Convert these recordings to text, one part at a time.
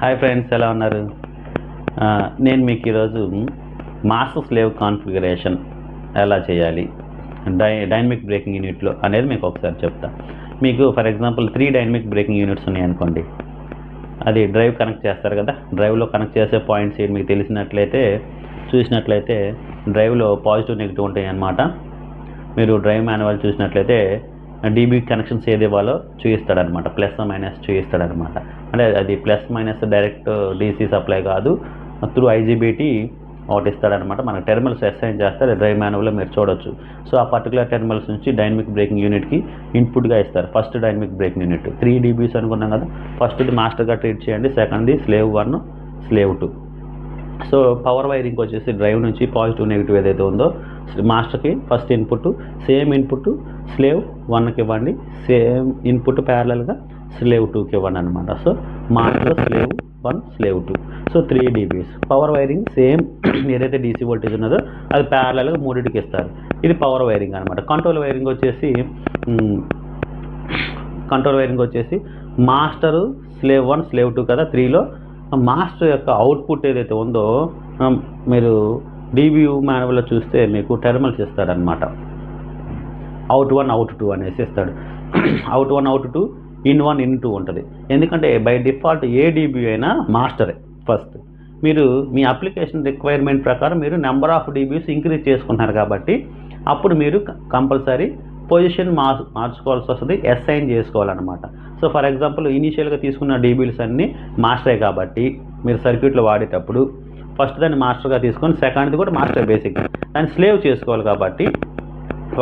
Hi friends, ఎలా ఉన్నారు? నేను మీకు ఈరోజు మాస్టర్ స్లేవ్ కాన్ఫిగరేషన్ ఎలా చేయాలి డైనమిక్ బ్రేకింగ్ యూనిట్లో అనేది మీకు ఒకసారి చెప్తా. మీకు for example 3 dynamic breaking units ఉన్నాయి అనుకోండి. అది డ్రైవ్ కనెక్ట్ చేస్తారు కదా, డ్రైవ్లో కనెక్ట్ చేసే పాయింట్స్ మీకు చూసినట్లయితే డ్రైవ్లో పాజిటివ్ నెగిటివ్ ఉంటాయి అన్నమాట. మీరు డ్రైవ్ మాన్యువల్ చూసినట్లయితే డీబీ కనెక్షన్స్ ఏది ఇవ్వాలో చూపిస్తాడనమాట, ప్లస్ మైనస్ చూపిస్తాడనమాట. అంటే అది plus minus direct DC supply కాదు, త్రూ ఐజీబీటీ ఒకటి ఇస్తాడనమాట. మనకు టెర్మినల్స్ అసైన్ చేస్తారు, డ్రైవ్ మాన్యువల్లో మీరు చూడొచ్చు. సో ఆ పర్టికులర్ టెర్మినల్స్ నుంచి డైనమిక్ బ్రేకింగ్ యూనిట్కి ఇన్పుట్గా ఇస్తారు. First dynamic braking unit 3 dBs అనుకున్నాం కదా, ఫస్ట్ది మాస్టర్గా ట్రీట్ చేయండి, సెకండ్ది slave 1, slave 2. So power wiring వచ్చేసి డ్రైవ్ నుంచి పాజిటివ్ నెగిటివ్ ఏదైతే ఉందో మాస్టర్కి first input same input slave 1కి ఇవ్వండి, సేమ్ ఇన్పుట్ ప్యారలల్గా స్లేవ్ 2కి ఇవ్వండి అనమాట. So master slave 1, slave 2. So 3 dBs. Power wiring same ఏదైతే డీసీ వోల్టేజ్ ఉన్నదో అది ప్యారలల్గా 3కి ఇస్తారు. ఇది పవర్ వైరింగ్ అనమాట. కంట్రోల్ వైరింగ్ వచ్చేసి మాస్టరు స్లేవ్ 1, స్లేవ్ 2 కదా 3లో మాస్టర్ యొక్క అవుట్పుట్ ఏదైతే ఉందో మీరు డీబీయూ మాన్యువల్లో చూస్తే మీకు టెర్మినల్స్ ఇస్తాడనమాట. అవుట్ 1, అవుట్ 2 అనేసి ఇస్తాడు. అవుట్ 1, అవుట్ 2, ఇన్ 1, ఇన్ 2 ఉంటుంది. ఎందుకంటే బై డిఫాల్ట్ ఏ డీబీ అయినా మాస్టరే ఫస్ట్. మీరు మీ అప్లికేషన్ రిక్వైర్మెంట్ ప్రకారం మీరు నెంబర్ ఆఫ్ డీబీస్ ఇంక్రీజ్ చేసుకుంటున్నారు కాబట్టి అప్పుడు మీరు కంపల్సరీ పొజిషన్ మార్చుకోవాల్సి వస్తుంది, అసైన్ చేసుకోవాలన్నమాట. సో ఫర్ ఎగ్జాంపుల్ ఇనీషియల్గా తీసుకున్న డీబీల్స్ అన్నీ మాస్టరే కాబట్టి మీరు సర్క్యూట్లో వాడేటప్పుడు ఫస్ట్ దాన్ని మాస్టర్గా తీసుకొని సెకండ్ది కూడా మాస్టర్ బేసిక్గా దాన్ని స్లేవ్ చేసుకోవాలి. కాబట్టి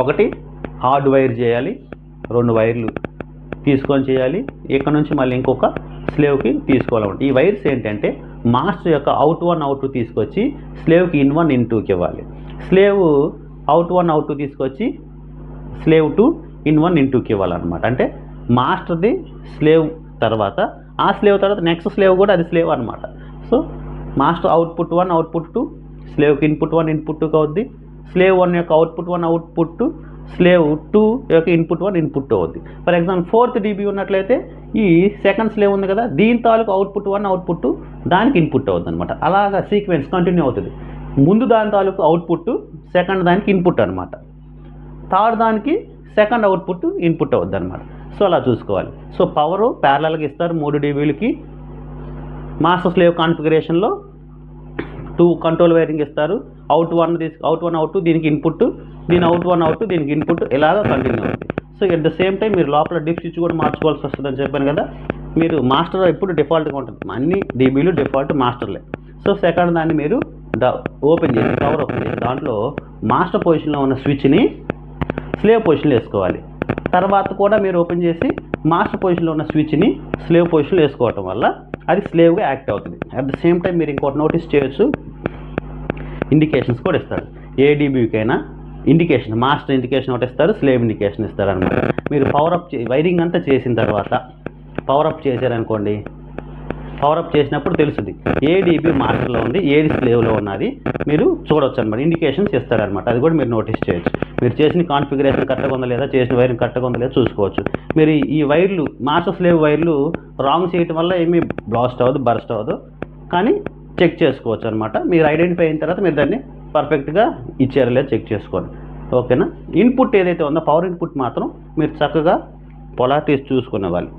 ఒకటి హార్డ్ వైర్ చేయాలి, 2 వైర్లు తీసుకొని చేయాలి, ఇక్కడ నుంచి మళ్ళీ ఇంకొక స్లేవ్కి తీసుకోవాలన్నమాట. ఈ వైర్స్ ఏంటంటే మాస్టర్ యొక్క అవుట్ 1, అవుట్ 2 తీసుకొచ్చి స్లేవ్కి ఇన్ 1, ఇన్ 2కి ఇవ్వాలి. స్లేవ్ అవుట్ 1, అవుట్ 2 తీసుకొచ్చి స్లేవ్ 2, ఇన్ 1, ఇన్ 2కి ఇవ్వాలన్నమాట. అంటే మాస్టర్ది స్లేవ్ తర్వాత ఆ స్లేవ్ తర్వాత నెక్స్ట్ స్లేవ్ కూడా అది స్లేవ్ అనమాట. సో మాస్టర్ అవుట్పుట్ 1, అవుట్పుట్ 2, స్లేవ్కి ఇన్పుట్ 1, ఇన్పుట్ 2 అవుద్ది. స్లేవ్ 1 యొక్క అవుట్పుట్ 1, అవుట్పుట్ 2, స్లేవ్ 2 యొక్క ఇన్పుట్ 1, ఇన్పుట్ 2 అవుద్ది. ఫర్ ఎగ్జాంపుల్ 4th డీబీ ఉన్నట్లయితే ఈ సెకండ్ స్లేవ్ ఉంది కదా, దీని తాలూకు అవుట్పుట్ 1, అవుట్పుట్ 2 దానికి ఇన్పుట్ అవుతుంది అనమాట. అలాగా సీక్వెన్స్ కంటిన్యూ అవుతుంది. ముందు దాని తాలూకు అవుట్పుట్ సెకండ్ దానికి ఇన్పుట్ అనమాట, థర్డ్ దానికి సెకండ్ అవుట్పుట్ ఇన్పుట్ అవుద్ది అనమాట. సో అలా చూసుకోవాలి. సో పవరు ప్యారలల్గా ఇస్తారు 3 dBలకి. మాస్టర్ స్లేవ్ కాన్ఫిగరేషన్లో 2 కంట్రోల్ వైరింగ్ ఇస్తారు. అవుట్ 1, అవుట్ 2 దీనికి ఇన్పుట్, దీని అవుట్ 1, అవుట్ 2 దీనికి ఇన్పుట్, ఇలాగా కంటిన్యూ అవుతుంది. So at the same time మీరు లోపల డిప్ స్విచ్ కూడా మార్చుకోవాల్సి వస్తుందని చెప్పాను కదా. మీరు మాస్టర్ ఎప్పుడు డిఫాల్ట్గా ఉంటుంది, అన్ని డీబీలు డిఫాల్ట్ మాస్టర్లే. సో సెకండ్ దాన్ని మీరు ఓపెన్ చేసి కవర్ ఓపెన్ చేసి దాంట్లో మాస్టర్ పొజిషన్లో ఉన్న స్విచ్ని స్లేవ్ పొజిషన్లో వేసుకోవాలి. తర్వాత కూడా మీరు ఓపెన్ చేసి మాస్టర్ పొజిషన్లో ఉన్న స్విచ్ని స్లేవ్ పొజిషన్లో వేసుకోవటం వల్ల అది స్లేవ్గా యాక్ట్ అవుతుంది. అట్ ద సేమ్ టైం మీరు ఇంకోటి నోటీస్ చేయొచ్చు, ఇండికేషన్స్ కూడా ఇస్తారు. ఏ డీబీకైనా ఇండికేషన్, మాస్టర్ ఇండికేషన్ ఒకటి ఇస్తారు, స్లేవ్ ఇండికేషన్ ఇస్తారు అనమాట. మీరు పవరప్ వైరింగ్ అంతా చేసిన తర్వాత పవరప్ చేశారనుకోండి, పవరప్ చేసినప్పుడు తెలుస్తుంది ఏ డీబీ మాస్టర్లో ఉంది, ఏది స్లేవ్లో ఉన్నది మీరు చూడవచ్చు అనమాట. ఇండికేషన్స్ ఇస్తారనమాట. అది కూడా మీరు నోటీస్ చేయొచ్చు. మీరు చేసిన కాన్ఫిగరేషన్ కరెక్ట్గా ఉందా లేదా, చేసిన వైరింగ్ కరెక్ట్గా ఉందా లేదా చూసుకోవచ్చు. మీరు ఈ వైర్లు మాస్టర్ స్లేవ్ వైర్లు రాంగ్ చేయటం వల్ల ఏమీ బ్లాస్ట్ అవ్వదు, బర్స్ట్ అవ్వదు, కానీ చెక్ చేసుకోవచ్చు అనమాట. మీరు ఐడెంటిఫై అయిన తర్వాత మీరు దాన్ని పర్ఫెక్ట్గా ఇచ్చారో లేదా చెక్ చేసుకోండి. ఓకేనా. ఇన్పుట్ ఏదైతే ఉందో పవర్ ఇన్పుట్ మాత్రం మీరు చక్కగా పొలారిటీస్ చూసుకునేవాలి.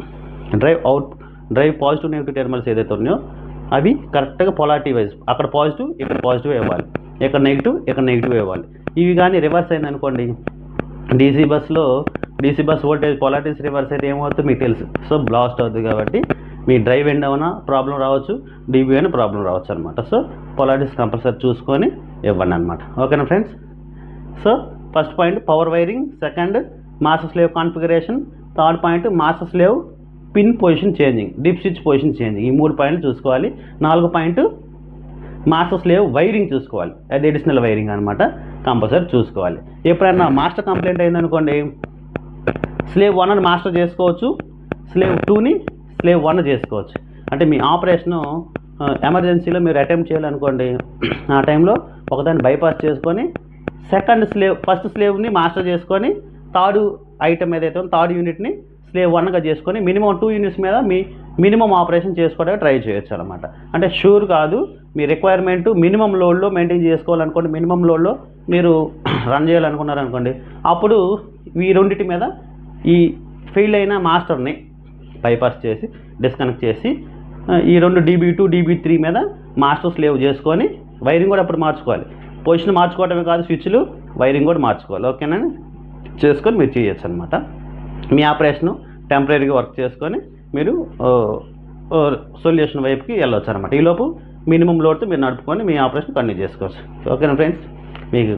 డ్రైవ్ పాజిటివ్ నెగిటివ్ టెర్మినల్స్ ఏదైతే ఉన్నాయో అవి కరెక్ట్గా పొలారిటీ వైజ్, అక్కడ పాజిటివ్ ఇక్కడ పాజిటివ్ ఇవ్వాలి, ఇక్కడ నెగిటివ్ ఇవ్వాలి. ఇవి కానీ రివర్స్ అయిందనుకోండి, DC bus voltage polarities reverse అయితే ఏమవుతుంది మీకు తెలుసు. సో బ్లాస్ట్ అవుతుంది. కాబట్టి మీ డ్రైవ్ ఎండ్ అయినా ప్రాబ్లం రావచ్చు, డీబీ అయినా ప్రాబ్లం రావచ్చు అనమాట. సో పొలారిటీస్ కంపల్సరీ చూసుకొని ఇవ్వండి అనమాట. ఓకేనా friends. So first point power wiring, second master slave configuration, third point master slave pin position changing, dip switch position changing. ఈ 3 పాయింట్లు చూసుకోవాలి. 4వ పాయింట్ మాస్టర్ స్లేవ్ వైరింగ్ చూసుకోవాలి. అది అడిషనల్ వైరింగ్ అనమాట, కంపల్సరీ చూసుకోవాలి. ఎప్పుడైనా మాస్టర్ కంప్లైంట్ అయిందనుకోండి, స్లేవ్ 1 మాస్టర్ చేసుకోవచ్చు, స్లేవ్ 2ని స్లేవ్ 1 చేసుకోవచ్చు. అంటే మీ ఆపరేషను ఎమర్జెన్సీలో మీరు అటెంప్ట్ చేయాలనుకోండి, ఆ టైంలో ఒకదాన్ని బైపాస్ చేసుకొని ఫస్ట్ స్లేవ్ని మాస్టర్ చేసుకొని థర్డ్ ఐటమ్ ఏదైతే ఉందో థర్డ్ యూనిట్ని స్లేవ్ 1గా చేసుకొని మినిమం 2 యూనిట్స్ మీద మీ మినిమం ఆపరేషన్ చేసుకోవడానికి ట్రై చేయొచ్చు అనమాట. అంటే షూర్ కాదు, మీ రిక్వైర్మెంట్ మినిమం లోడ్లో మెయింటైన్ చేసుకోవాలనుకోండి, మినిమం లోడ్లో మీరు రన్ చేయాలనుకున్నారనుకోండి, అప్పుడు ఈ రెండింటి మీద ఈ ఫెయిల్ అయిన మాస్టర్ని బైపాస్ చేసి డిస్కనెక్ట్ చేసి ఈ రెండు DB2 DB3 మీద మాస్టర్ స్లేవ్ చేసుకొని వైరింగ్ కూడా అప్పుడు మార్చుకోవాలి. పొజిషన్ మార్చుకోవడమే కాదు, స్విచ్లు వైరింగ్ కూడా మార్చుకోవాలి. ఓకేనా, చేసుకొని మీరు చేయొచ్చు అనమాట. మీ ఆపరేషను టెంపరీగా వర్క్ చేసుకొని మీరు సొల్యూషన్ వైపుకి వెళ్ళొచ్చు అనమాట. ఈలోపు మినిమం లోడ్తో మీరు నడుపుకొని మీ ఆపరేషన్ కంటిన్యూ చేసుకోవచ్చు. ఓకేనా ఫ్రెండ్స్, మీకు